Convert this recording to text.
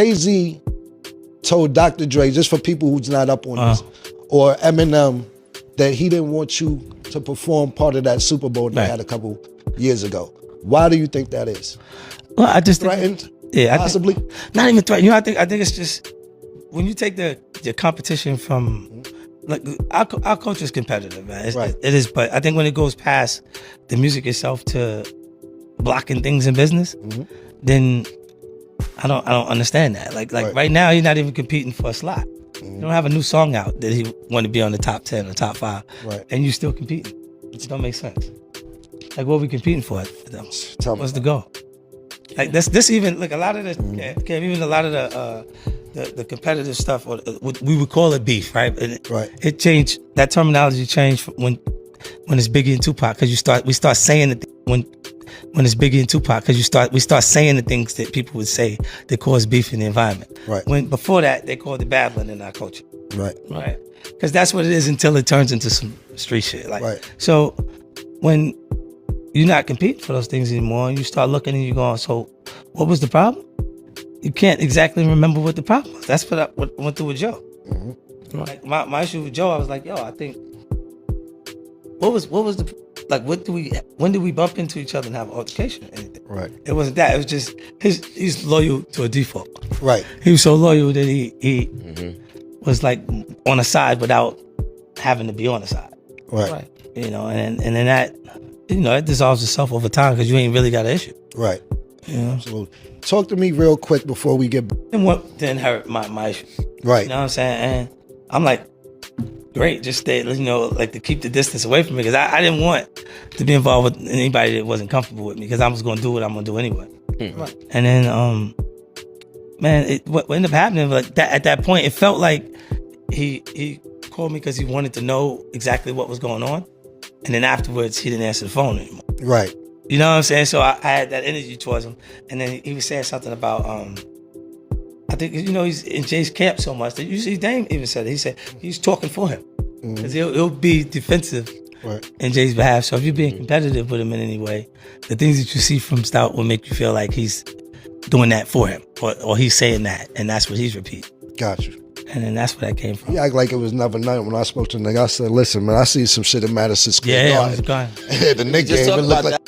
Jay-Z told Dr. Dre, just for people who's not up on this, or Eminem, that he didn't want you to perform part of that Super Bowl they had a couple years ago. Why do you think that is? Well, I just threatened. Possibly. Not even threatened. You know, I think it's just when you take the competition from like our culture is competitive, man. It is, but I think when it goes past the music itself to blocking things in business, then I don't understand that. Like right now, he's not even competing for a slot. You don't have a new song out that he want to be on the top 10 or top 5, and you still competing. It don't make sense. Like, what are we competing for? What's the goal? Like this even like a lot of the even a lot of the competitive stuff, or we would call it beef, right? And it changed. That terminology changed when it's Biggie and Tupac, because we start saying it when it's Biggie and Tupac, because we start saying the things that people would say that cause beef in the environment. When before that they called it babbling in our culture. Right. Because that's what it is until it turns into some street shit. So when you're not competing for those things anymore, and you start looking and you're going, so what was the problem? You can't exactly remember what the problem was. That's what I went through with Joe. Like my issue with Joe, I was like, yo, I think what was the like? When did we bump into each other and have an altercation or anything? It wasn't that. It was just he's loyal to a default. He was so loyal that he was like on the side without having to be on the side. You know, and then that, you know, it dissolves itself over time because you ain't really got an issue. You know? Absolutely. Talk to me real quick before we get. And what didn't hurt my issue. You know what I'm saying? And I'm like, great, just stay, you know, like to keep the distance away from me, because I didn't want to be involved with anybody that wasn't comfortable with me, because I was going to do what I'm going to do anyway. And then, man, what ended up happening, like that, at that point, it felt like he called me because he wanted to know exactly what was going on. And then afterwards, he didn't answer the phone anymore. You know what I'm saying? So I had that energy towards him. And then he was saying something about, I think, you know, he's in Jay's camp so much that usually Dame even said it. He said he's talking for him. Because he'll be defensive in Jay's behalf. So if you're being competitive with him in any way, the things that you see from Stout will make you feel like he's doing that for him, or he's saying that, and that's what he's repeating. Gotcha. And then that's where that came from. He act like it was never night. When I spoke to the nigga, I said, listen, man, I see some shit in Madison Square Garden. Yeah, it was gone. The nigga even looked like